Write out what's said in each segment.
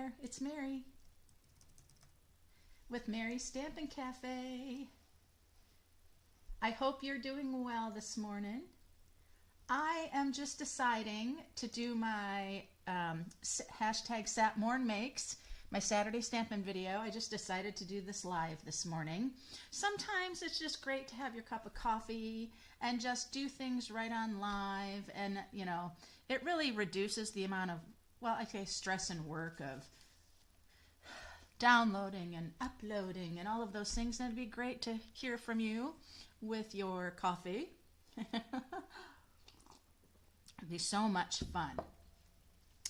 there. It's Mary with Mary's Stampin' Cafe. I hope you're doing well this morning. I am just deciding to do my hashtag #SatMornMakes, my Saturday Stampin' video. I just decided to do this live this morning. Sometimes it's just great to have your cup of coffee and just do things right on live, and you know, it really reduces the amount of, well, I say stress and work of downloading and uploading and all of those things. And it'd be great to hear from you with your coffee. It'd be so much fun.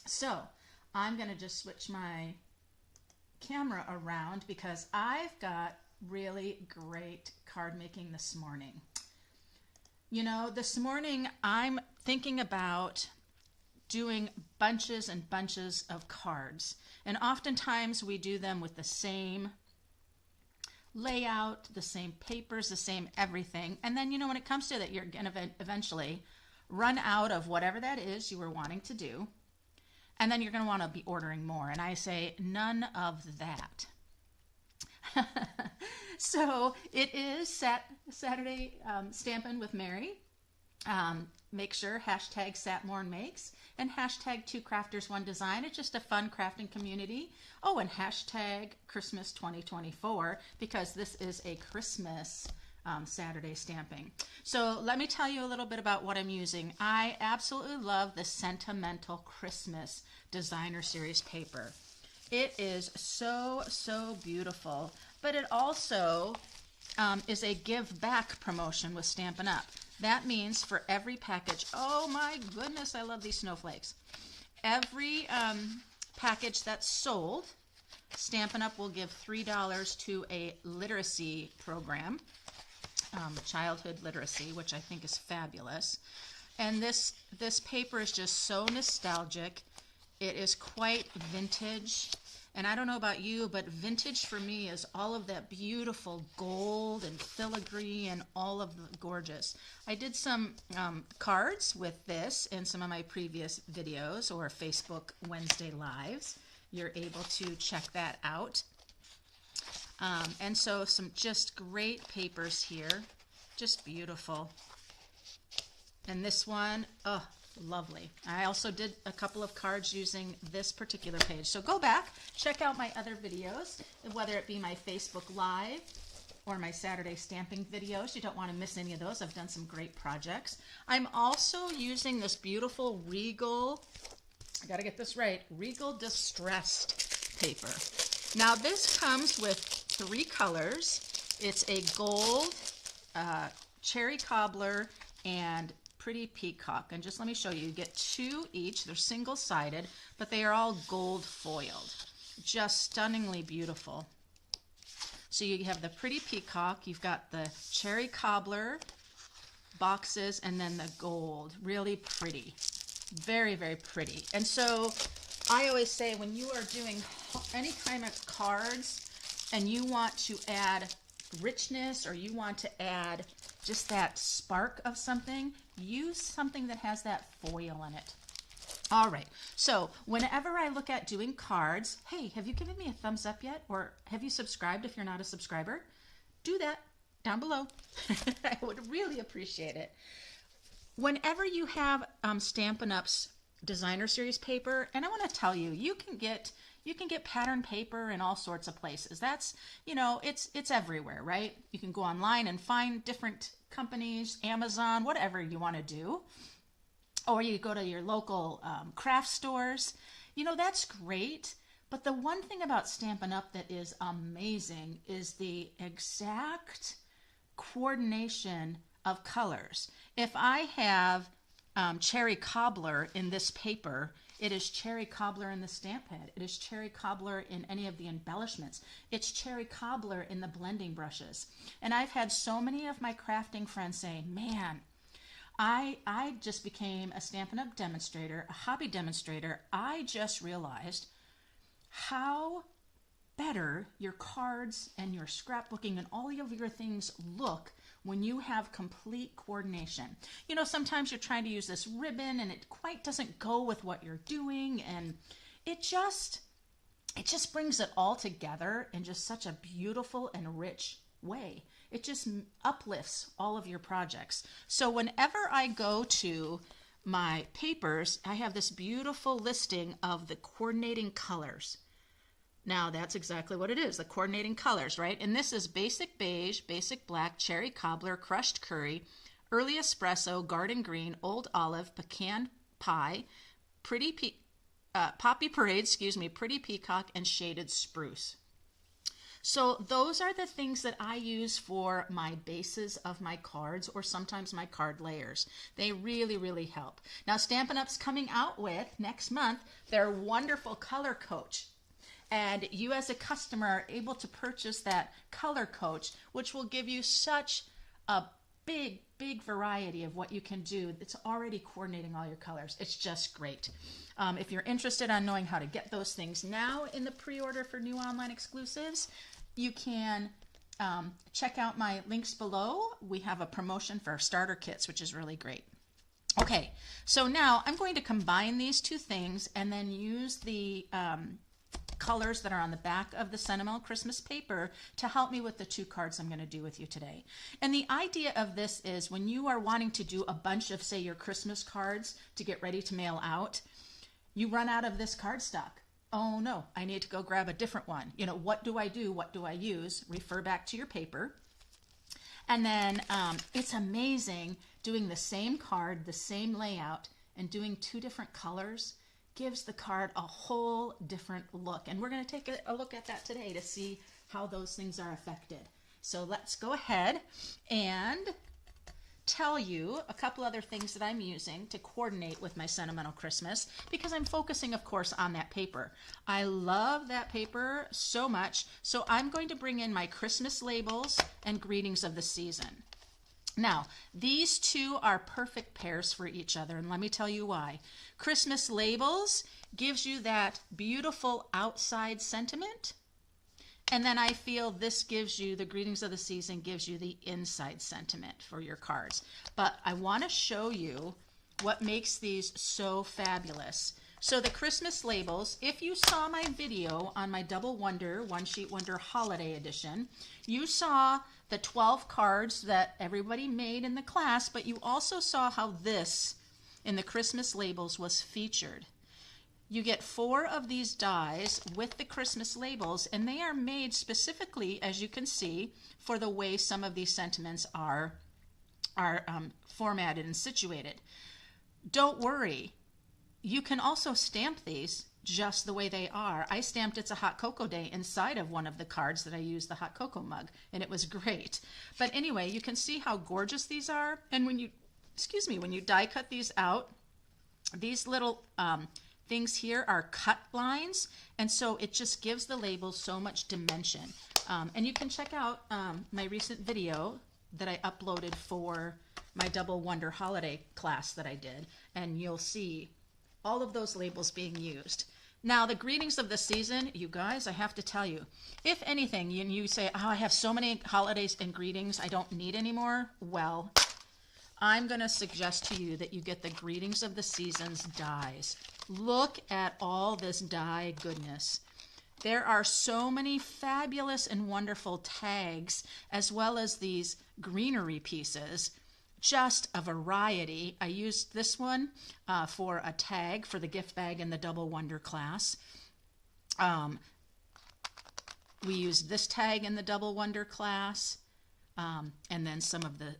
So I'm going to just switch my camera around because I've got really great card making this morning. You know, this morning I'm thinking about doing bunches and bunches of cards, and oftentimes we do them with the same layout, the same papers, the same everything, and then, you know, when it comes to that, you're going to eventually run out of whatever that is you were wanting to do, and then you're going to want to be ordering more. And I say none of that. So it is Saturday Stampin' with Mary. Make sure hashtag #SatMornMakes and hashtag 2CraftersOneDesign. It's just a fun crafting community. Oh, and hashtag Christmas 2024, because this is a Christmas Saturday stamping. So let me tell you a little bit about what I'm using. I absolutely love the Sentimental Christmas designer series paper. It is so, so beautiful, but it also is a give back promotion with Stampin' Up. That means for every package, oh my goodness, I love these snowflakes. Every package that's sold, Stampin' Up will give $3 to a literacy program, childhood literacy, which I think is fabulous. And this paper is just so nostalgic. It is quite vintage. And I don't know about you, but vintage for me is all of that beautiful gold and filigree and all of the gorgeous. I did some cards with this in some of my previous videos or Facebook Wednesday Lives. You're able to check that out. And so some just great papers here, just beautiful. And this one, oh, lovely. I also did a couple of cards using this particular page. So go back, check out my other videos, whether it be my Facebook Live or my Saturday stamping videos. You don't want to miss any of those. I've done some great projects. I'm also using this beautiful Regal, I got to get this right, Regal Distressed paper. Now this comes with 3 colors. It's a gold, cherry cobbler, and pretty peacock. And just let me show you, you get 2 each. They're single-sided, but they are all gold foiled. Just stunningly beautiful. So you have the pretty peacock, you've got the cherry cobbler boxes, and then the gold. Really pretty. Very, very pretty. And so I always say when you are doing any kind of cards and you want to add richness or you want to add just that spark of something, use something that has that foil in it. All right, so whenever I look at doing cards, hey, have you given me a thumbs up yet? Or have you subscribed if you're not a subscriber? Do that down below. I would really appreciate it. Whenever you have Stampin' Up's designer series paper, and I want to tell you, you can get pattern paper in all sorts of places. That's, you know, it's everywhere, right? You can go online and find different companies, Amazon, whatever you want to do. Or you go to your local craft stores. You know, that's great. But the one thing about Stampin' Up that is amazing is the exact coordination of colors. If I have cherry cobbler in this paper, it is cherry cobbler in the stamp pad. It is cherry cobbler in any of the embellishments. It's cherry cobbler in the blending brushes. And I've had so many of my crafting friends say, man, I just became a Stampin' Up demonstrator, a hobby demonstrator. I just realized how better your cards and your scrapbooking and all of your things look when you have complete coordination. You know, sometimes you're trying to use this ribbon and it quite doesn't go with what you're doing, and it just, it just brings it all together in just such a beautiful and rich way. It just uplifts all of your projects. So whenever I go to my papers, I have this beautiful listing of the coordinating colors. Now that's exactly what it is, the coordinating colors, right? And this is basic beige, basic black, cherry cobbler, crushed curry, early espresso, garden green, old olive, pecan pie, poppy parade, pretty peacock, and shaded spruce. So those are the things that I use for my bases of my cards, or sometimes my card layers. They really, really help. Now Stampin' Up's coming out with, next month, their wonderful color coach. And you as a customer are able to purchase that color coach, which will give you such a big variety of what you can do. It's already coordinating all your colors. It's just great. If you're interested on knowing how to get those things now in the pre-order for new online exclusives, you can check out my links below. We have a promotion for starter kits, which is really great. Okay, so now I'm going to combine these two things and then use the colors that are on the back of the Sentimental Christmas paper to help me with the two cards I'm going to do with you today. And the idea of this is when you are wanting to do a bunch of, say, your Christmas cards to get ready to mail out, you run out of this cardstock. Oh no, I need to go grab a different one. You know, what do I do? What do I use? Refer back to your paper. And then it's amazing doing the same card, the same layout, and doing two different colors gives the card a whole different look. And we're going to take a look at that today to see how those things are affected. So let's go ahead and tell you a couple other things that I'm using to coordinate with my Sentimental Christmas, because I'm focusing, of course, on that paper. I love that paper so much. So I'm going to bring in my Christmas labels and greetings of the season. Now, these two are perfect pairs for each other, and let me tell you why. Christmas labels gives you that beautiful outside sentiment, and then I feel this gives you, the greetings of the season gives you the inside sentiment for your cards. But I want to show you what makes these so fabulous. So the Christmas labels, if you saw my video on my Double Wonder, One Sheet Wonder Holiday Edition, you saw the 12 cards that everybody made in the class, but you also saw how this in the Christmas labels was featured. You get 4 of these dies with the Christmas labels, and they are made specifically, as you can see, for the way some of these sentiments are formatted and situated. Don't worry. You can also stamp these just the way they are. I stamped It's a Hot Cocoa Day inside of one of the cards that I used the hot cocoa mug, and it was great. But anyway, you can see how gorgeous these are. And when you, when you die cut these out, these little things here are cut lines, and so it just gives the label so much dimension. And you can check out my recent video that I uploaded for my Double Wonder holiday class that I did, and you'll see all of those labels being used. Now, the greetings of the season, you guys, I have to tell you, if anything, you say, oh, I have so many holidays and greetings, I don't need anymore. Well, I'm going to suggest to you that you get the greetings of the seasons dies. Look at all this die goodness. There are so many fabulous and wonderful tags, as well as these greenery pieces. Just a variety. I used this one for a tag for the gift bag in the Double Wonder class. We used this tag in the Double Wonder class, and then some of the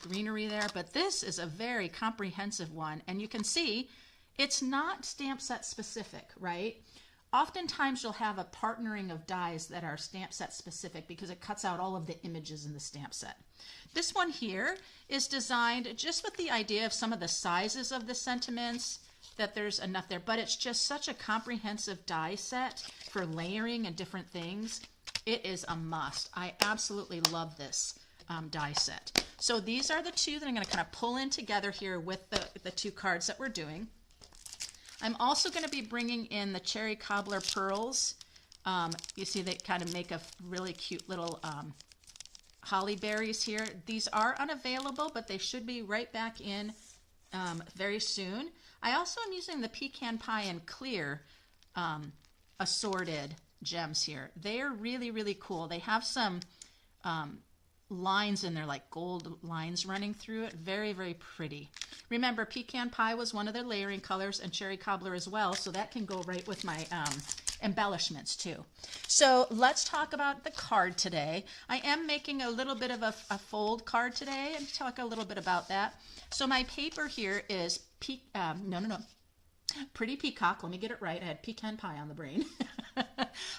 greenery there. But this is a very comprehensive one, and you can see it's not stamp set specific, right? Oftentimes you'll have a partnering of dies that are stamp set specific because it cuts out all of the images in the stamp set. This one here is designed just with the idea of some of the sizes of the sentiments, that there's enough there, but it's just such a comprehensive die set for layering and different things. It is a must. I absolutely love this die set. So these are the two that I'm going to kind of pull in together here with the two cards that we're doing. I'm also going to be bringing in the Cherry Cobbler Pearls. You see they kind of make a really cute little holly berries here. These are unavailable, but they should be right back in very soon. I also am using the Pecan Pie and Clear assorted gems here. They are really, really cool. They have some lines in there, like gold lines running through it. Very, very pretty. Remember, pecan pie was one of their layering colors, and cherry cobbler as well, so that can go right with my embellishments too. So let's talk about the card today. I am making a little bit of a fold card today, and talk a little bit about that. So my paper here is Pretty Peacock. Let me get it right. I had pecan pie on the brain.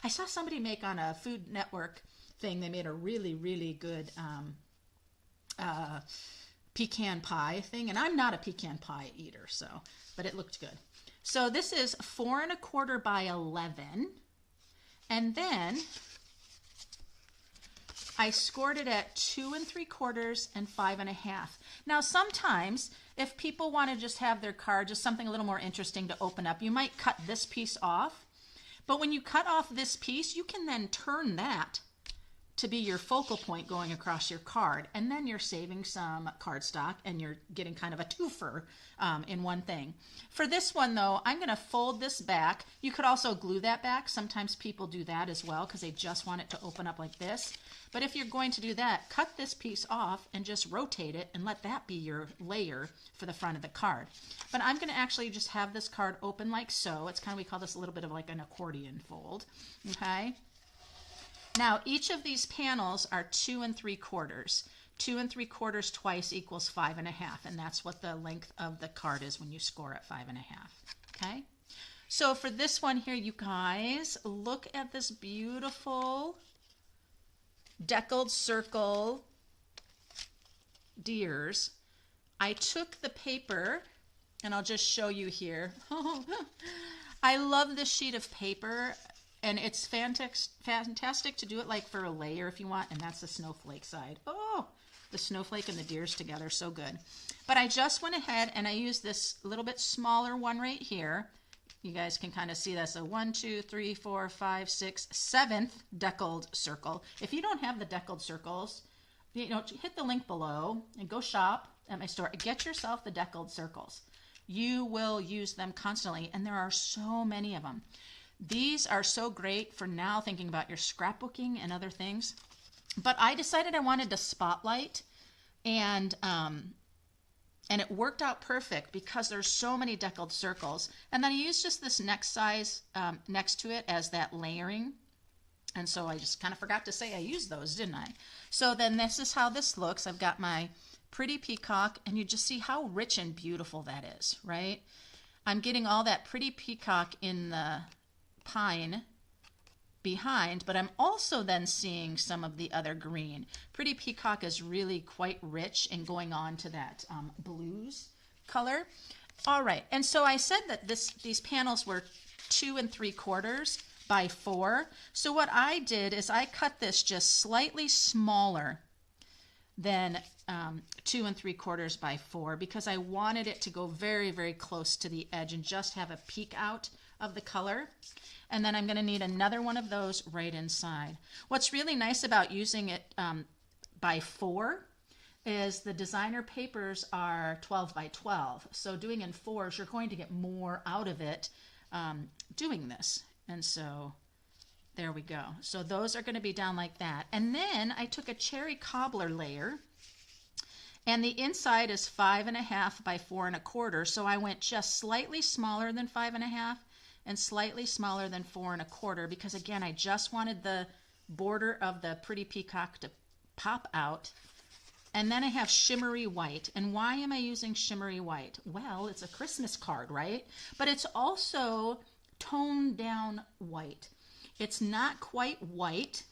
I saw somebody make on a Food Network thing. They made a really, really good pecan pie thing, and I'm not a pecan pie eater, so, but it looked good. So this is 4 1/4 by 11, and then I scored it at 2 3/4 and 5 1/2. Now sometimes if people want to just have their card just something a little more interesting to open up, you might cut this piece off. But when you cut off this piece, you can then turn that to be your focal point going across your card, and then you're saving some cardstock and you're getting kind of a twofer in one thing. For this one though, I'm going to fold this back. You could also glue that back. Sometimes people do that as well because they just want it to open up like this. But if you're going to do that, cut this piece off and just rotate it and let that be your layer for the front of the card. But I'm going to actually just have this card open like so. It's kind of, we call this a little bit of like an accordion fold. Okay. Now each of these panels are 2 3/4. 2 3/4 twice equals 5 1/2, and that's what the length of the card is when you score at 5 1/2. Okay. So for this one here, you guys, look at this beautiful deckled circle deers. I took the paper, and I'll just show you here. I love this sheet of paper, and it's fantastic to do it like for a layer if you want, and that's the snowflake side. Oh, the snowflake and the deers together, so good. But I just went ahead and I used this little bit smaller one right here. You guys can kind of see that's a 1, 2, 3, 4, 5, 6, 7th deckled circle. If you don't have the deckled circles, you know, hit the link below and go shop at my store. Get yourself the deckled circles. You will use them constantly, and there are so many of them. These are so great for now thinking about your scrapbooking and other things. But I decided I wanted to spotlight, and it worked out perfect because there's so many deckled circles. And then I used just this next size next to it as that layering. And so I just kind of forgot to say I used those, didn't I? So then this is how this looks. I've got my Pretty Peacock, and you just see how rich and beautiful that is, right? I'm getting all that Pretty Peacock in the pine behind, but I'm also then seeing some of the other green. Pretty Peacock is really quite rich and going on to that blues color. All right, and so I said that these panels were 2 3/4 by 4. So what I did is I cut this just slightly smaller than 2 3/4 by 4 because I wanted it to go very, very close to the edge and just have a peek out of the color. And then I'm going to need another one of those right inside. What's really nice about using it by 4 is the designer papers are 12 by 12. So doing in 4s, you're going to get more out of it doing this. And so there we go. So those are going to be down like that. And then I took a cherry cobbler layer, and the inside is 5 1/2 by 4 1/4. So I went just slightly smaller than 5 1/2 and slightly smaller than 4 1/4 because again, I just wanted the border of the Pretty Peacock to pop out. And then I have shimmery white. And why am I using shimmery white? Well, it's a Christmas card, right? But it's also toned down white. It's not quite white.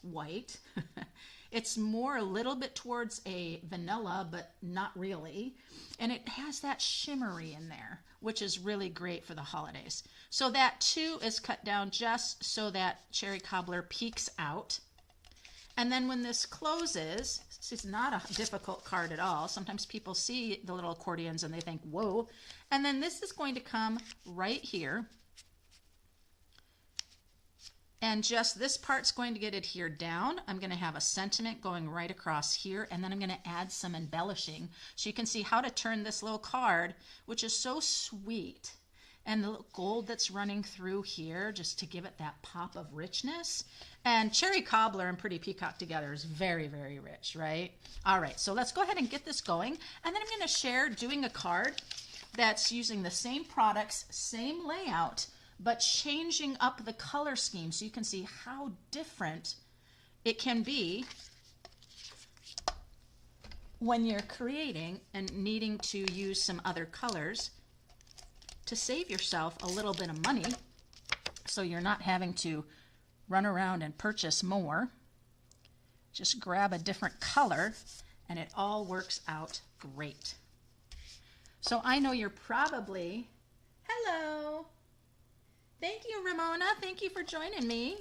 It's more a little bit towards a vanilla, but not really. And it has that shimmery in there, which is really great for the holidays. So that too is cut down just so that cherry cobbler peeks out. And then when this closes, it's not a difficult card at all. Sometimes people see the little accordions and they think, whoa. And then this is going to come right here. And just this part's going to get adhered down. I'm going to have a sentiment going right across here, and then I'm going to add some embellishing so you can see how to turn this little card, which is so sweet and the little gold that's running through here just to give it that pop of richness. And Cherry Cobbler and Pretty Peacock together is very, very rich, right? All right, so let's go ahead and get this going. And then I'm going to share doing a card that's using the same products, same layout, but changing up the color scheme so you can see how different it can be when you're creating and needing to use some other colors to save yourself a little bit of money so you're not having to run around and purchase more. Just grab a different color and it all works out great. So I know you're probably, hello. Thank you, Ramona. Thank you for joining me.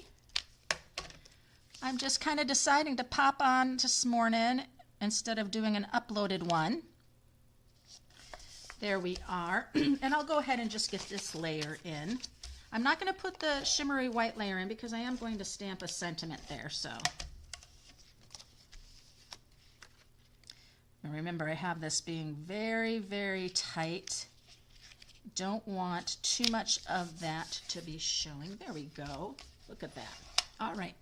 I'm just kind of deciding to pop on this morning instead of doing an uploaded one. There we are. And I'll go ahead and just get this layer in. I'm not going to put the shimmery white layer in because I am going to stamp a sentiment there. So and remember, I have this being very, very tight. Don't want too much of that to be showing. There we go. Look at that. All right.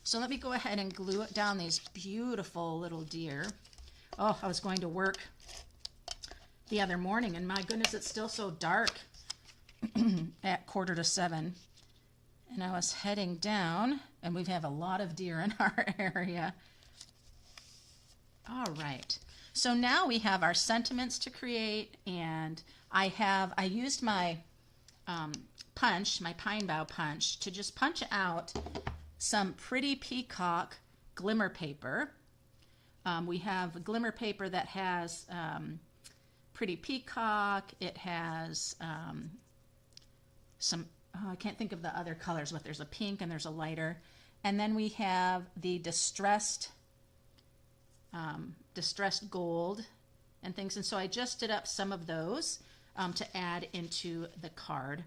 So let me go ahead and glue down these beautiful little deer. Oh, I was going to work the other morning, and my goodness, it's still so dark at 6:45. And I was heading down, and we have a lot of deer in our area. All right. So now we have our sentiments to create, and I used my punch, my pine bough punch, to just punch out some Pretty Peacock glimmer paper. We have glimmer paper that has Pretty Peacock. It has some, I can't think of the other colors, but there's a pink and there's a lighter. And then we have the distressed gold and things. And so I just did up some of those to add into the card.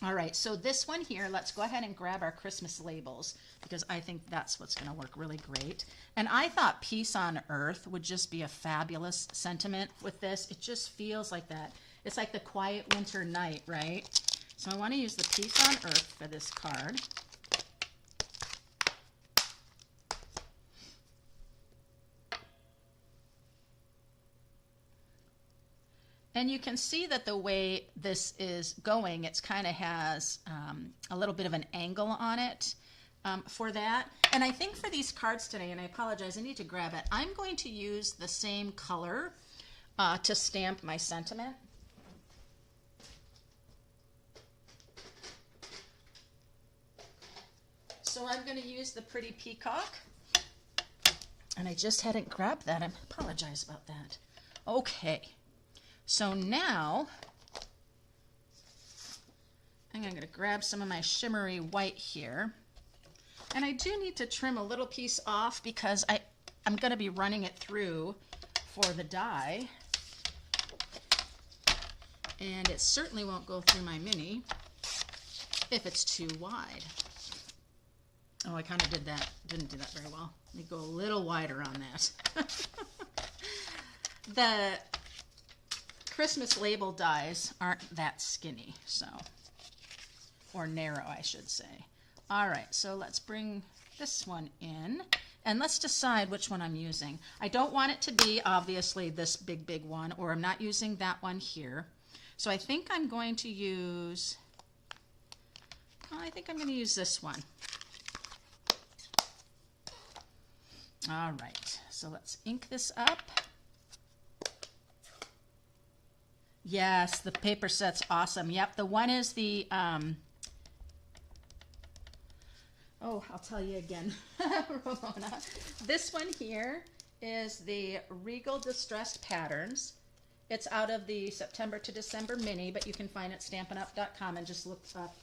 All right, so this one here, let's go ahead and grab our Christmas labels because I think that's what's going to work really great. And I thought Peace on Earth would just be a fabulous sentiment with this. It just feels like that. It's like the quiet winter night, right? So I want to use the Peace on Earth for this card. And you can see that the way this is going, it's kind of has a little bit of an angle on it for that. And I think for these cards today, and I apologize, I need to grab it, I'm going to use the same color to stamp my sentiment. So I'm going to use the Pretty Peacock. And I just hadn't grabbed that. I apologize about that. Okay. So now, I'm going to grab some of my shimmery white here. And I do need to trim a little piece off because I'm going to be running it through for the die. And it certainly won't go through my mini if it's too wide. Oh, I kind of didn't do that very well. Let me go a little wider on that. The Christmas label dies aren't that skinny, so, or narrow, I should say. All right, so let's bring this one in, and let's decide which one I'm using. I don't want it to be, obviously, this big one, or I'm not using that one here. So I think I'm going to use, this one. All right, so let's ink this up. Yes, the paper set's awesome. Yep, the one is the, oh, I'll tell you again, Ramona. This one here is the Regal Distressed Patterns. It's out of the September to December mini, but you can find it at stampinup.com and just look up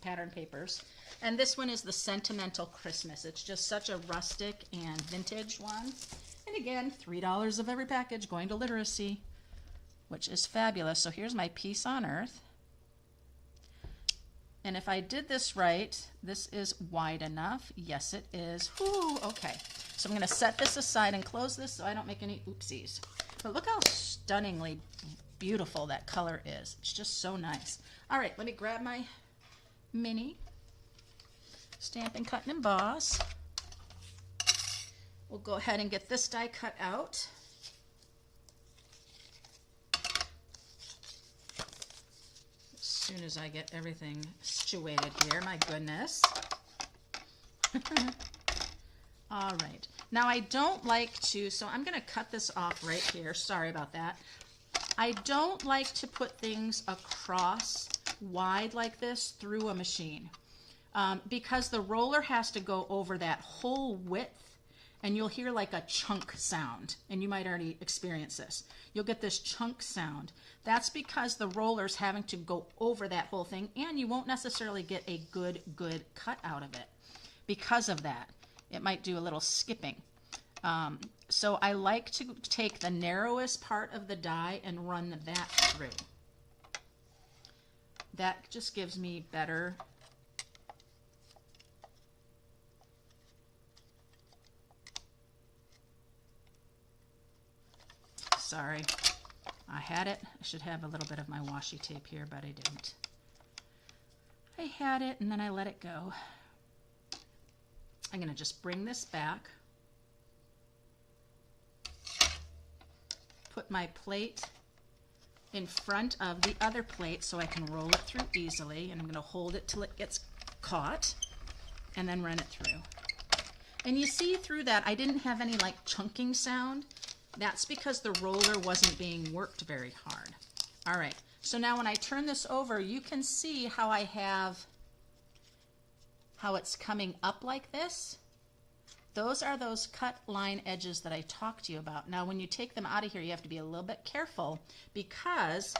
pattern papers. And this one is the Sentimental Christmas. It's just such a rustic and vintage one. And again, $3 of every package going to literacy, which is fabulous. So here's my Peace on Earth. And if I did this right, this is wide enough. Yes, it is. Whew, okay. So I'm going to set this aside and close this so I don't make any oopsies. But look how stunningly beautiful that color is. It's just so nice. All right, let me grab my mini Stampin' Cut and Emboss. We'll go ahead and get this die cut out. As soon as I get everything situated here, my goodness. All right. Now I don't like to, so I'm going to cut this off right here. Sorry about that. I don't like to put things across wide like this through a machine because the roller has to go over that whole width, and you'll hear like a chunk sound, and you might already experience this. You'll get this chunk sound. That's because the roller's having to go over that whole thing, and you won't necessarily get a good cut out of it because of that. It might do a little skipping. So I like to take the narrowest part of the die and run that through. That just gives me better. Sorry, I had it. I should have a little bit of my washi tape here, but I didn't. I had it and then I let it go. I'm going to just bring this back. Put my plate in front of the other plate so I can roll it through easily, and I'm going to hold it till it gets caught and then run it through. And you see through that I didn't have any like chunking sound. That's because the roller wasn't being worked very hard. All right, so now when I turn this over, you can see how I have how it's coming up like this. Those are those cut line edges that I talked to you about. Now, when you take them out of here, you have to be a little bit careful because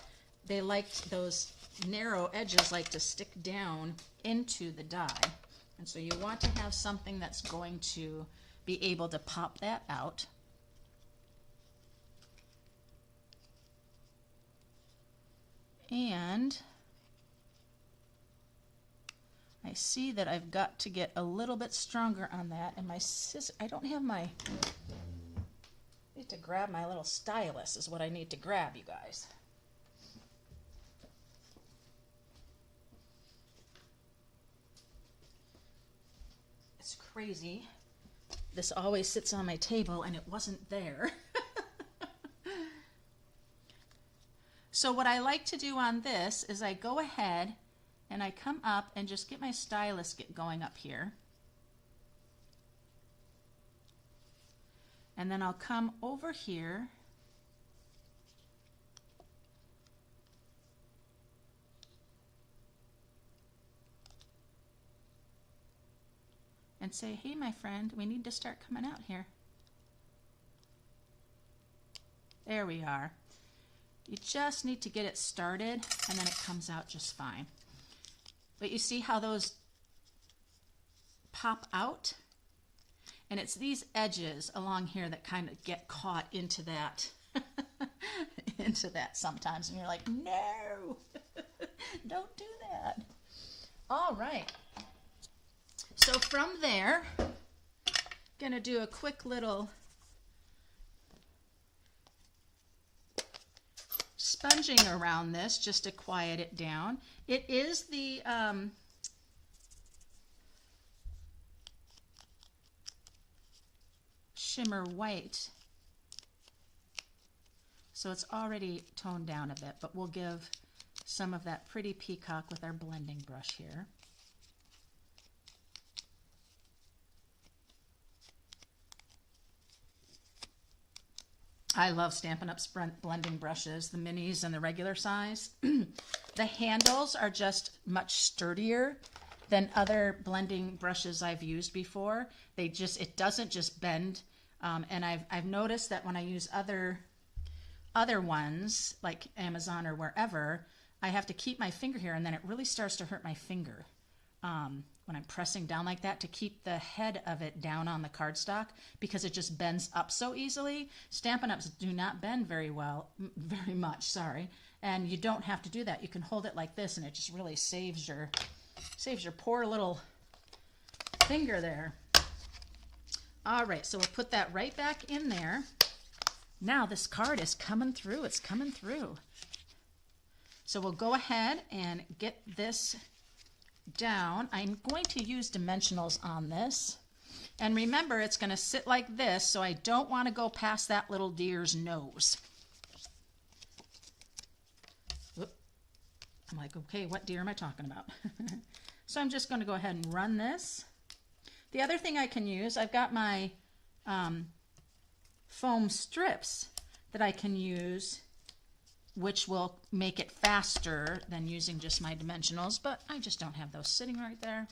they like those narrow edges like to stick down into the die. And so you want to have something that's going to be able to pop that out. And I see that I've got to get a little bit stronger on that, and my scissors, I don't have my, I need to grab my little stylus is what I need to grab, you guys. It's crazy. This always sits on my table and it wasn't there. So what I like to do on this is I go ahead and I come up and just get my stylus going up here. And then I'll come over here and say, hey, my friend, we need to start coming out here. There we are. You just need to get it started and then it comes out just fine. But you see how those pop out? And it's these edges along here that kind of get caught into that into that sometimes, and you're like, no, don't do that. All right. So from there, gonna do a quick little sponging around this just to quiet it down. It is the shimmer white, so it's already toned down a bit, but we'll give some of that pretty peacock with our blending brush here. I love Stampin' Up's blending brushes, the minis and the regular size. The handles are just much sturdier than other blending brushes I've used before. It doesn't just bend. And I've noticed that when I use other ones, like Amazon or wherever, I have to keep my finger here, and then it really starts to hurt my finger when I'm pressing down like that to keep the head of it down on the cardstock, because it just bends up so easily. Stampin' Ups do not bend very much, sorry. And you don't have to do that. You can hold it like this, and it just really saves your poor little finger there. All right, so we'll put that right back in there. Now this card is coming through. It's coming through. So we'll go ahead and get this down. I'm going to use dimensionals on this. And remember, it's going to sit like this, so I don't want to go past that little deer's nose. Oop. I'm like, okay, what deer am I talking about? So I'm just going to go ahead and run this. The other thing I can use, I've got my foam strips that I can use, which will make it faster than using just my dimensionals, but I just don't have those sitting right there.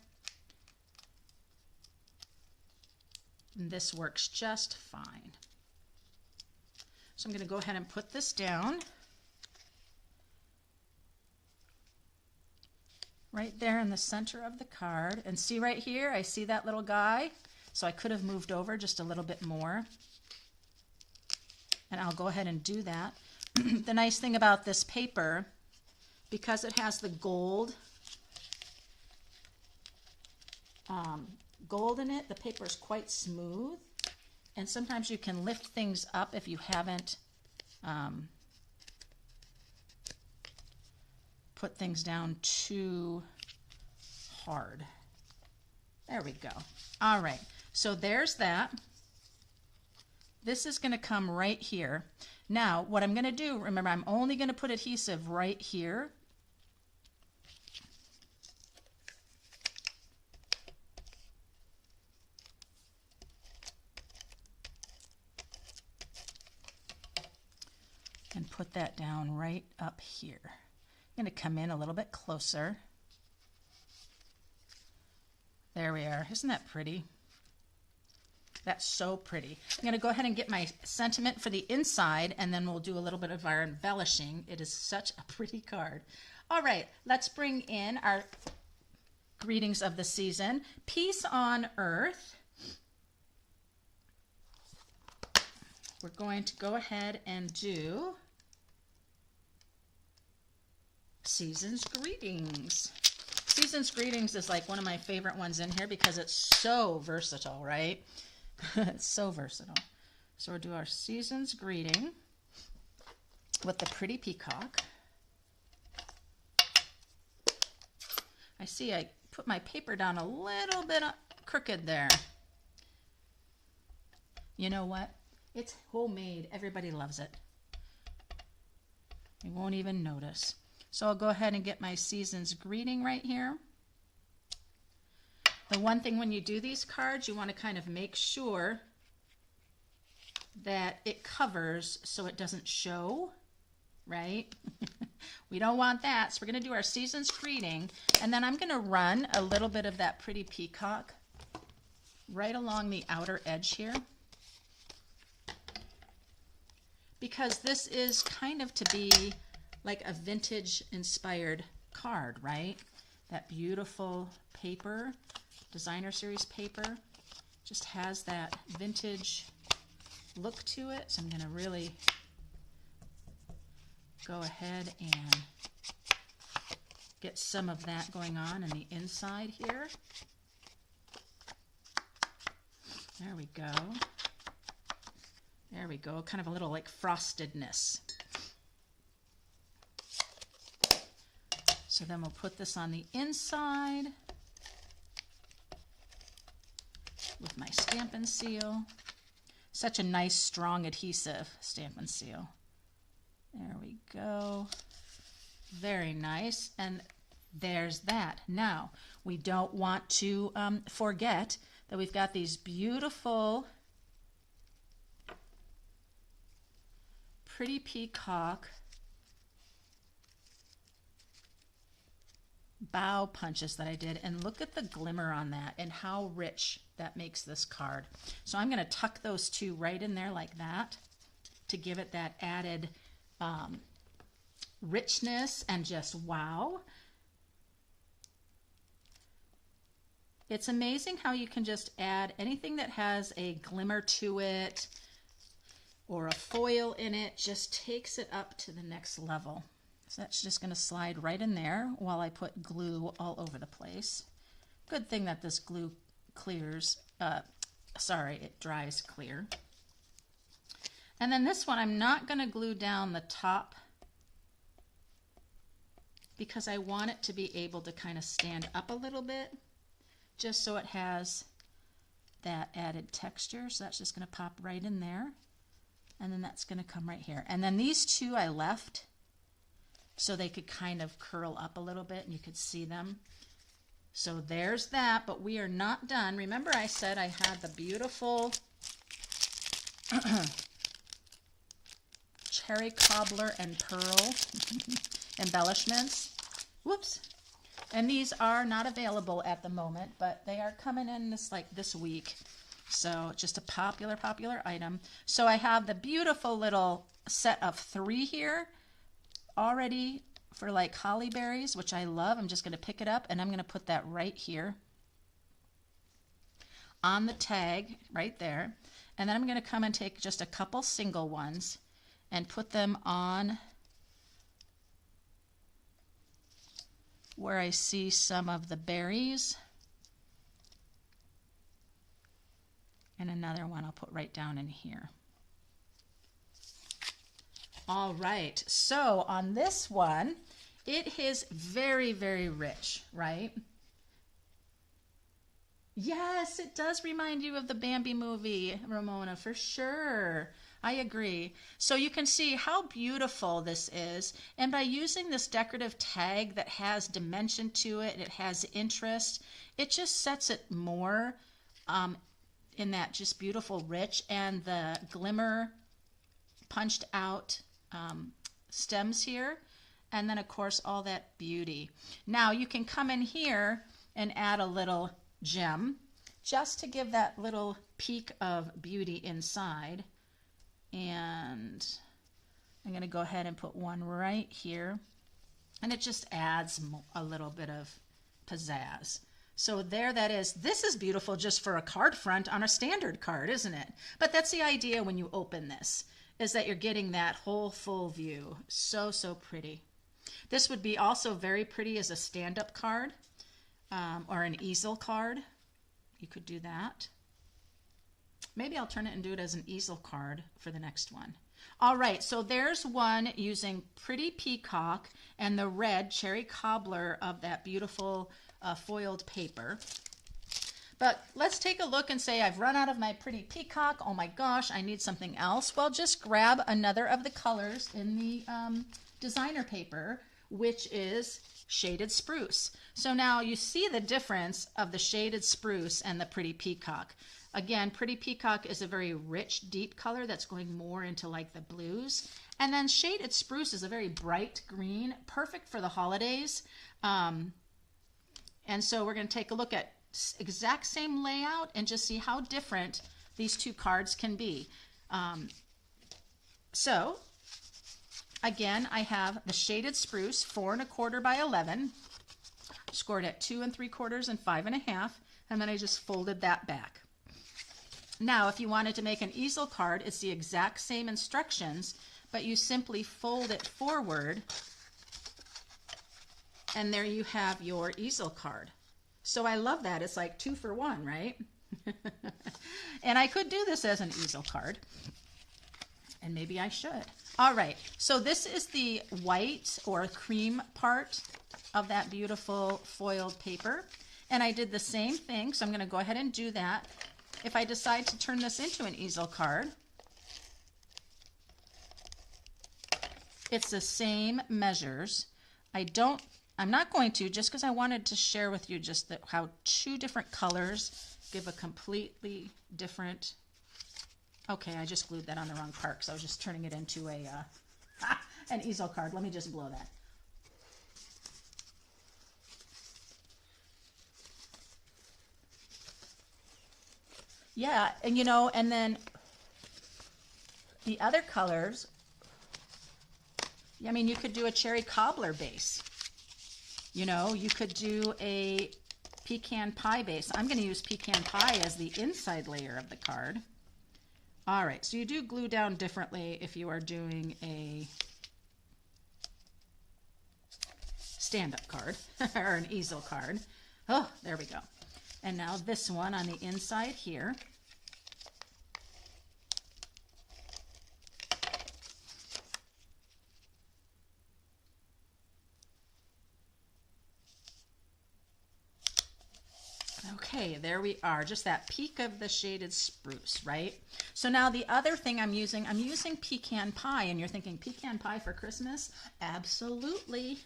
And this works just fine. So I'm going to go ahead and put this down right there in the center of the card. And see right here, I see that little guy. So I could have moved over just a little bit more. And I'll go ahead and do that. The nice thing about this paper, because it has the gold in it, the paper is quite smooth, and sometimes you can lift things up if you haven't put things down too hard. There we go. All right, so there's that. This is going to come right here. Now, what I'm going to do, remember, I'm only going to put adhesive right here. And put that down right up here. I'm going to come in a little bit closer. There we are. Isn't that pretty? That's so pretty. I'm going to go ahead and get my sentiment for the inside, and then we'll do a little bit of our embellishing. It is such a pretty card. All right, let's bring in our greetings of the season. Peace on earth. We're going to go ahead and do Season's Greetings. Season's Greetings is like one of my favorite ones in here because it's so versatile, right? It's so versatile. So we'll do our Season's Greeting with the pretty peacock. I see I put my paper down a little bit crooked there. You know what? It's homemade. Everybody loves it. You won't even notice. So I'll go ahead and get my Season's Greeting right here. The one thing when you do these cards, you want to kind of make sure that it covers so it doesn't show, right? We don't want that. So we're going to do our Season's Greeting, and then I'm going to run a little bit of that pretty peacock right along the outer edge here, because this is kind of to be like a vintage inspired card, right? That beautiful paper, designer series paper, just has that vintage look to it. So I'm going to really go ahead and get some of that going on in the inside here. There we go. There we go. Kind of a little like frostedness. So then we'll put this on the inside with my Stampin' Seal. Such a nice, strong, adhesive Stampin' Seal. There we go. Very nice. And there's that. Now, we don't want to forget that we've got these beautiful pretty peacock bow punches that I did, and look at the glimmer on that and how rich that makes this card. So I'm going to tuck those two right in there like that to give it that added richness and just wow. It's amazing how you can just add anything that has a glimmer to it or a foil in it, just takes it up to the next level. So that's just going to slide right in there while I put glue all over the place. Good thing that this glue clears, it dries clear. And then this one, I'm not going to glue down the top because I want it to be able to kind of stand up a little bit, just so it has that added texture. So that's just going to pop right in there. And then that's going to come right here. And then these two I left so they could kind of curl up a little bit and you could see them. So there's that, but we are not done. Remember I said I had the beautiful cherry cobbler and pearl embellishments. Whoops. And these are not available at the moment, but they are coming in this week. So just a popular item. So I have the beautiful little set of 3 here already for like holly berries, which I love. I'm just going to pick it up and I'm going to put that right here on the tag right there. And then I'm going to come and take just a couple single ones and put them on where I see some of the berries. And another one I'll put right down in here. All right, so on this one, it is very, very rich, right? Yes, it does remind you of the Bambi movie, Ramona, for sure. I agree. So you can see how beautiful this is. And by using this decorative tag that has dimension to it, it has interest, it just sets it more in that just beautiful rich, and the glimmer punched out stems here, and then of course all that beauty. Now you can come in here and add a little gem just to give that little peak of beauty inside, and I'm going to go ahead and put one right here, and it just adds a little bit of pizzazz. So there that is. This is beautiful just for a card front on a standard card, isn't it? But that's the idea when you open this, is that you're getting that whole full view. So, so pretty. This would be also very pretty as a stand-up card or an easel card. You could do that. Maybe I'll turn it and do it as an easel card for the next one. All right, so there's one using Pretty Peacock and the red cherry cobbler of that beautiful foiled paper. But let's take a look and say I've run out of my Pretty Peacock. Oh my gosh, I need something else. Well, just grab another of the colors in the designer paper, which is shaded spruce. So now you see the difference of the shaded spruce and the Pretty Peacock. Again, Pretty Peacock is a very rich, deep color that's going more into like the blues. And then shaded spruce is a very bright green, perfect for the holidays. And so we're going to take a look at exact same layout and just see how different these two cards can be. So again, I have the shaded spruce 4 1/4 by 11, scored at 2 3/4 and 5 1/2, and then I just folded that back. Now, if you wanted to make an easel card, it's the exact same instructions, but you simply fold it forward, and there you have your easel card. So I love that. It's like 2 for 1, right? And I could do this as an easel card, and maybe I should. All right, so this is the white or cream part of that beautiful foiled paper, and I did the same thing, so I'm going to go ahead and do that. If I decide to turn this into an easel card, it's the same measures. I'm not going to, just because I wanted to share with you just how 2 different colors give a completely different. Okay, I just glued that on the wrong part because I was just turning it into an easel card. Let me just blow that. Yeah, and and then the other colors, I mean, you could do a cherry cobbler base. You could do a pecan pie base. I'm going to use pecan pie as the inside layer of the card. All right, so you do glue down differently if you are doing a stand-up card or an easel card. Oh, there we go. And now this one on the inside here. Okay, there we are. Just that peak of the shaded spruce, right? So now the other thing I'm using pecan pie, and you're thinking pecan pie for Christmas? Absolutely.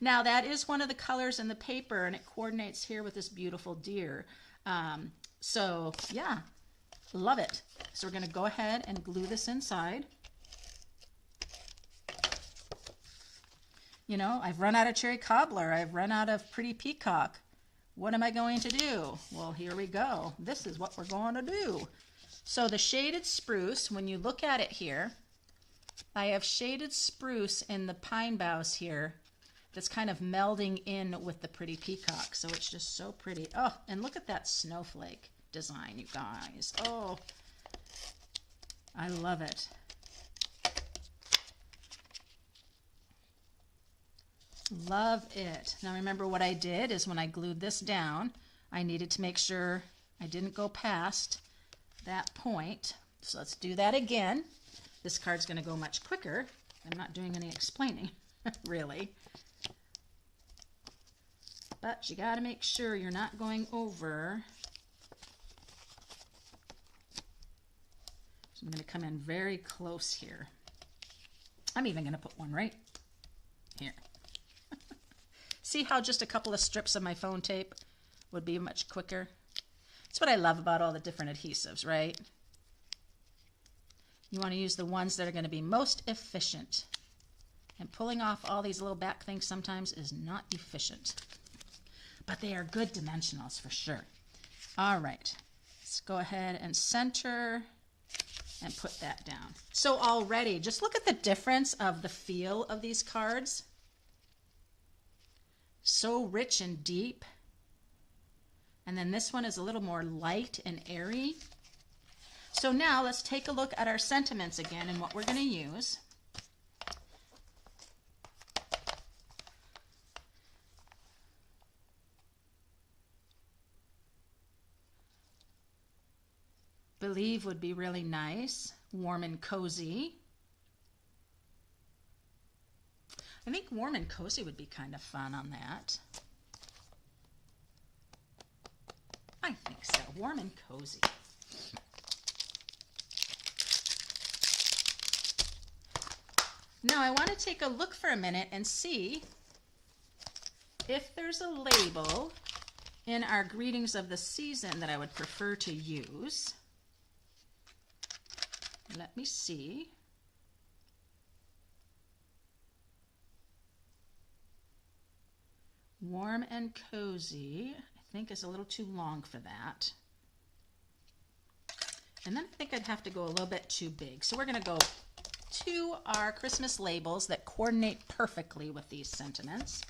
Now that is one of the colors in the paper, and it coordinates here with this beautiful deer. So yeah, love it. So we're going to go ahead and glue this inside. You know, I've run out of cherry cobbler. I've run out of pretty peacock. What am I going to do? Well, here we go. This is what we're going to do. So the shaded spruce, when you look at it here, I have shaded spruce in the pine boughs here that's kind of melding in with the pretty peacock. So it's just so pretty. Oh, and look at that snowflake design, you guys. Oh, I love it. Love it. Now remember what I did is when I glued this down, I needed to make sure I didn't go past that point. So let's do that again. This card's going to go much quicker. I'm not doing any explaining, really. But you got to make sure you're not going over. So I'm going to come in very close here. I'm even going to put one right here. See how just a couple of strips of my phone tape would be much quicker? That's what I love about all the different adhesives, right? You want to use the ones that are going to be most efficient. And pulling off all these little back things sometimes is not efficient. But they are good dimensionals for sure. All right, let's go ahead and center and put that down. So already, just look at the difference of the feel of these cards. So rich and deep. And then this one is a little more light and airy. So now let's take a look at our sentiments again and what we're going to use. Believe would be really nice. Warm and cozy. I think warm and cozy would be kind of fun on that. I think so. Warm and cozy. Now I want to take a look for a minute and see if there's a label in our greetings of the season that I would prefer to use. Let me see. Warm and cozy, I think is a little too long for that. And then I think I'd have to go a little bit too big. So we're going to go to our Christmas labels that coordinate perfectly with these sentiments.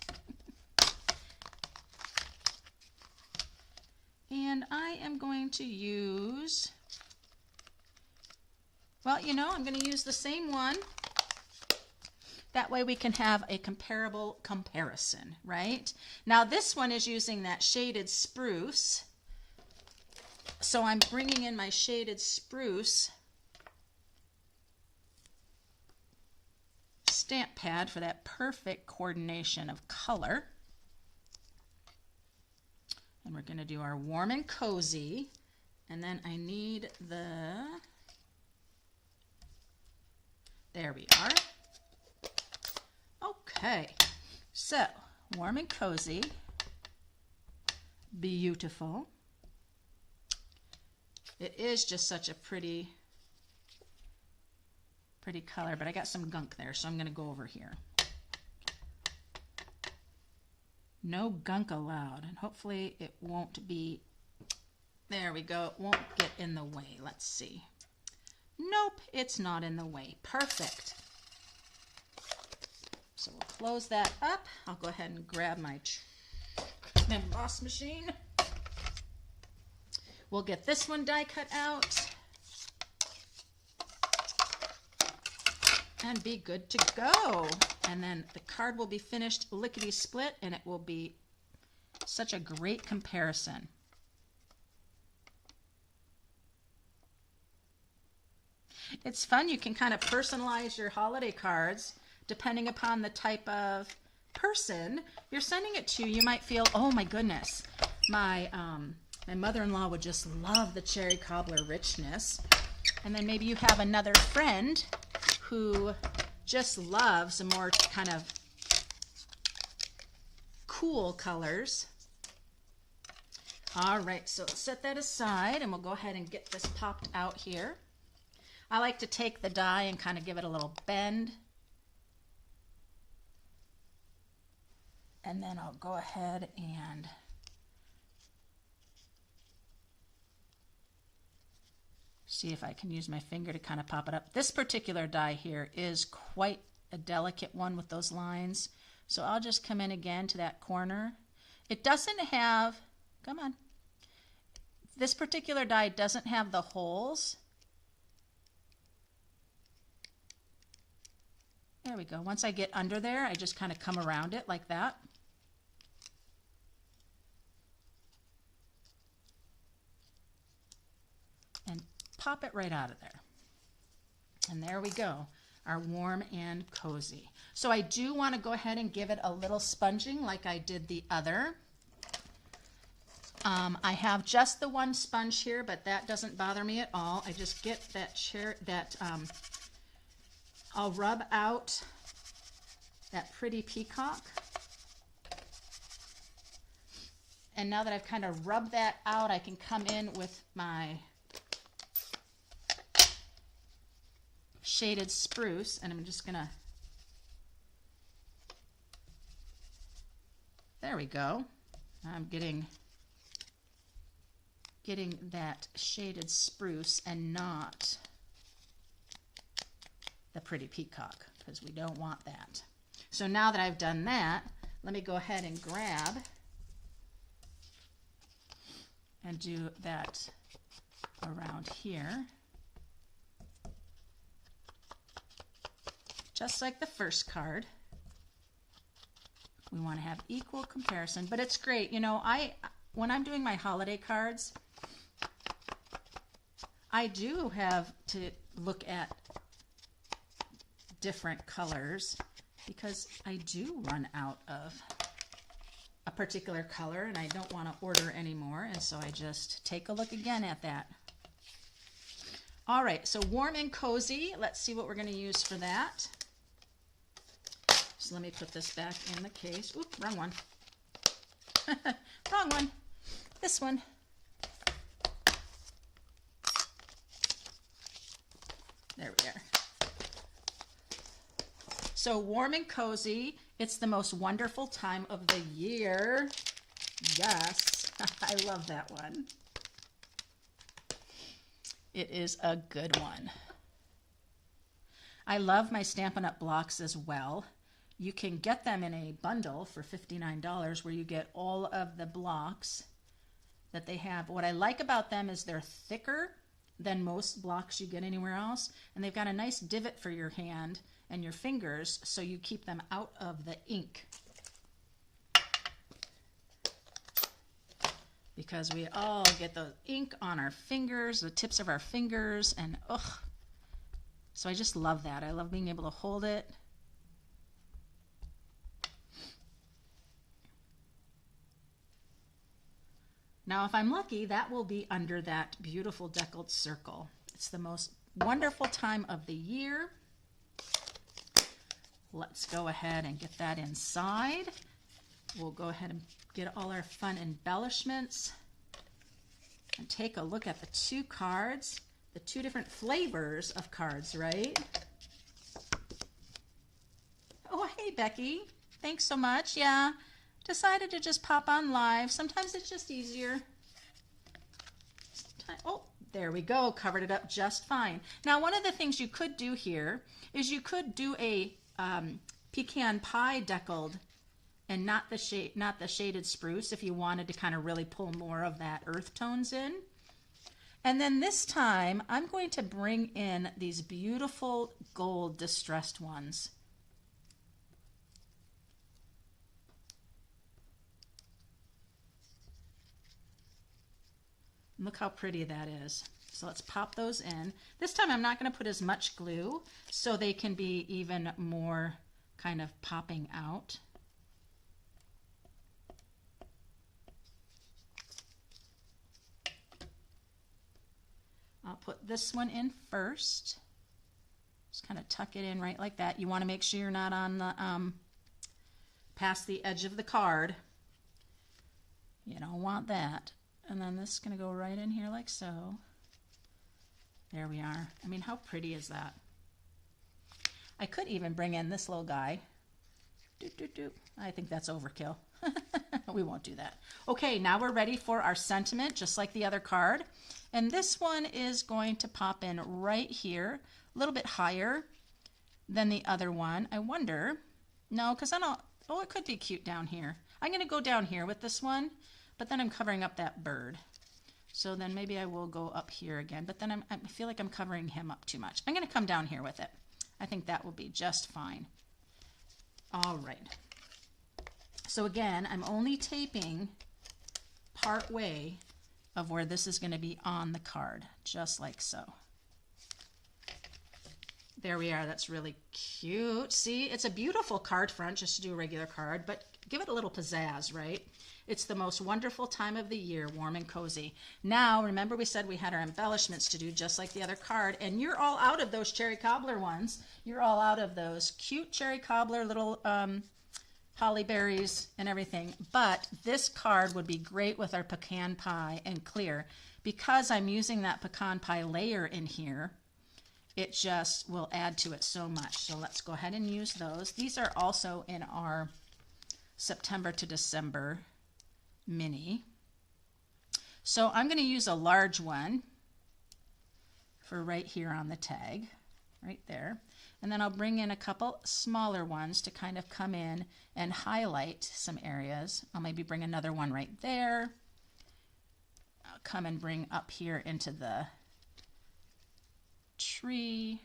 And I am going to use, well, you know, I'm going to use the same one. That way we can have a comparable comparison, right? Now this one is using that shaded spruce. So I'm bringing in my shaded spruce stamp pad for that perfect coordination of color. And we're going to do our warm and cozy. And then I need the, there we are. Okay, so warm and cozy, beautiful. It is just such a pretty color, but I got some gunk there, so I'm going to go over here. No gunk allowed, and hopefully it won't be, there we go, it won't get in the way. Let's see. Nope, it's not in the way. Perfect. So we'll close that up. I'll go ahead and grab my emboss machine. We'll get this one die cut out and be good to go. And then the card will be finished lickety split, and it will be such a great comparison. It's fun. You can kind of personalize your holiday cards depending upon the type of person you're sending it to. You might feel, oh my goodness, my my mother-in-law would just love the cherry cobbler richness. And then maybe you have another friend who just loves the more kind of cool colors. All right, so set that aside and we'll go ahead and get this popped out here. I like to take the die and kind of give it a little bend. And then I'll go ahead and see if I can use my finger to kind of pop it up. This particular die here is quite a delicate one with those lines. So I'll just come in again to that corner. It doesn't have, come on. This particular die doesn't have the holes. There we go. Once I get under there, I just kind of come around it like that. And pop it right out of there. And there we go, our warm and cozy. So I do want to go ahead and give it a little sponging like I did the other. I have just the one sponge here, but that doesn't bother me at all. I just get that I'll rub out that pretty peacock. And now that I've kind of rubbed that out, I can come in with my shaded spruce, and I'm just gonna, there we go. I'm getting that shaded spruce and not the pretty peacock, because we don't want that. So now that I've done that, let me go ahead and grab and do that around here. Just like the first card. We want to have equal comparison, but it's great. You know, when I'm doing my holiday cards, I do have to look at different colors because I do run out of a particular color and I don't want to order anymore, and so I just take a look again at that. All right, so warm and cozy. Let's see what we're going to use for that. So let me put this back in the case. Oop, wrong one. Wrong one. This one. There we are. So warm and cozy. It's the most wonderful time of the year. Yes, I love that one. It is a good one. I love my Stampin' Up! Blocks as well. You can get them in a bundle for $59 where you get all of the blocks that they have. What I like about them is they're thicker than most blocks you get anywhere else, and they've got a nice divot for your hand and your fingers so you keep them out of the ink. Because we all get the ink on our fingers, the tips of our fingers, and ugh. So I just love that. I love being able to hold it. Now, if I'm lucky, that will be under that beautiful deckled circle. It's the most wonderful time of the year. Let's go ahead and get that inside. We'll go ahead and get all our fun embellishments and take a look at the two cards, the two different flavors of cards, right? Oh, hey, Becky. Thanks so much. Yeah, decided to just pop on live. Sometimes it's just easier. Oh, there we go. Covered it up just fine. Now, one of the things you could do here is you could do a pecan pie deckled and not the shaded spruce if you wanted to kind of really pull more of that earth tones in. And then this time, I'm going to bring in these beautiful gold distressed ones. Look how pretty that is. So let's pop those in. This time I'm not going to put as much glue so they can be even more kind of popping out. I'll put this one in first. Just kind of tuck it in right like that. You want to make sure you're not on the past the edge of the card. You don't want that. And then this is going to go right in here like so. There we are. I mean, how pretty is that? I could even bring in this little guy. I think that's overkill. We won't do that. Okay, now we're ready for our sentiment, just like the other card. And this one is going to pop in right here, a little bit higher than the other one. I wonder, no, because I don't, oh, it could be cute down here. I'm going to go down here with this one, but then I'm covering up that bird. So then maybe I will go up here again, but then I feel like I'm covering him up too much. I'm going to come down here with it. I think that will be just fine. All right. So again, I'm only taping part way of where this is going to be on the card, just like so. There we are. That's really cute. See, it's a beautiful card front just to do a regular card, but give it a little pizzazz, right? It's the most wonderful time of the year, warm and cozy. Now, remember we said we had our embellishments to do just like the other card, and you're all out of those cherry cobbler ones. You're all out of those cute cherry cobbler little holly berries and everything. But this card would be great with our pecan pie and clear. Because I'm using that pecan pie layer in here, it just will add to it so much. So let's go ahead and use those. These are also in our September to December mini. So I'm going to use a large one for right here on the tag, right there. And then I'll bring in a couple smaller ones to kind of come in and highlight some areas. I'll maybe bring another one right there. I'll come and bring up here into the tree.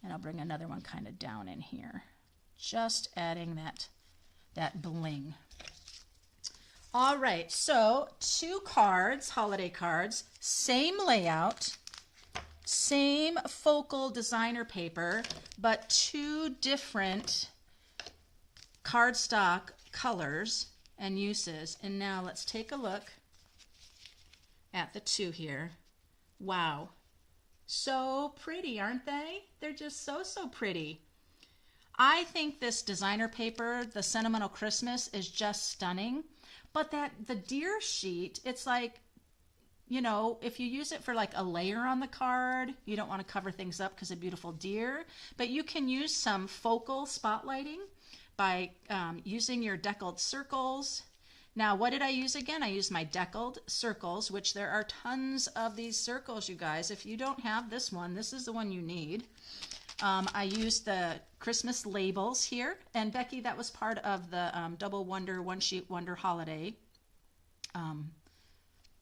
And I'll bring another one kind of down in here. Just adding that bling. All right, so 2 cards, holiday cards, same layout, same focal designer paper, but 2 different cardstock colors and uses. And now let's take a look at the 2 here. Wow, so pretty, aren't they? They're just so pretty. I think this designer paper, the Sentimental Christmas, is just stunning. But the deer sheet, it's like, you know, if you use it for like a layer on the card, you don't want to cover things up because of beautiful deer. But you can use some focal spotlighting by using your deckled circles. Now, what did I use again? I used my deckled circles, which there are tons of these circles, you guys. If you don't have this one, this is the one you need. I used the Christmas labels here, and Becky, that was part of the Double Wonder, One Sheet Wonder Holiday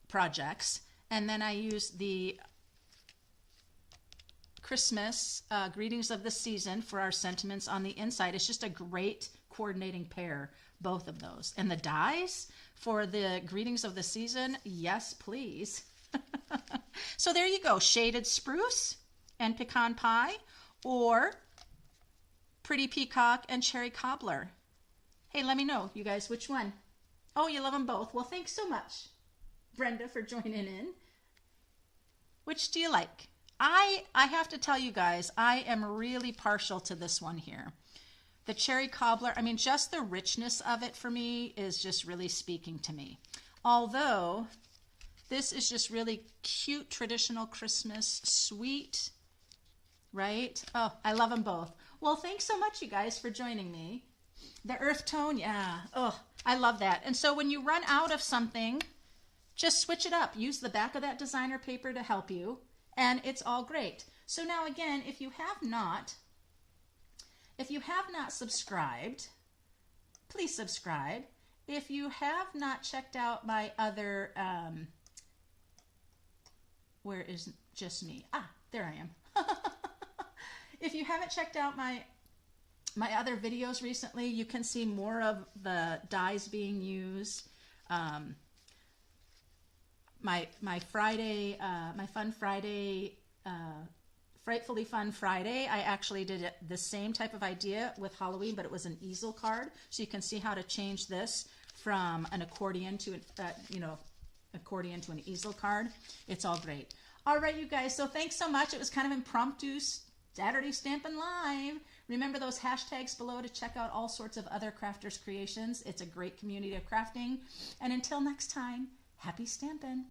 projects. And then I used the Christmas Greetings of the Season for our sentiments on the inside. It's just a great coordinating pair, both of those. And the dies for the Greetings of the Season, yes, please. So there you go, shaded spruce and pecan pie, or pretty peacock and cherry cobbler. Hey, let me know, you guys, which one? Oh, you love them both. Well, thanks so much, Brenda, for joining in. Which do you like? I have to tell you guys, I am really partial to this one here. The cherry cobbler, I mean, just the richness of it for me is just really speaking to me. Although this is just really cute, traditional Christmas, sweet, right? Oh, I love them both. Well, thanks so much, you guys, for joining me. The earth tone, yeah. Oh, I love that. And so when you run out of something, just switch it up. Use the back of that designer paper to help you, and it's all great. So now again, if you have not subscribed, please subscribe. If you have not checked out my other, where is just me? Ah, there I am. If you haven't checked out my other videos recently, you can see more of the dies being used. My Friday, my Fun Friday, Frightfully Fun Friday, I actually did the same type of idea with Halloween, but it was an easel card. So you can see how to change this from an accordion to, you know, accordion to an easel card. It's all great. All right, you guys, so thanks so much. It was kind of impromptu Saturday Stampin' Live. Remember those hashtags below to check out all sorts of other crafters' creations. It's a great community of crafting. And until next time, happy Stampin'.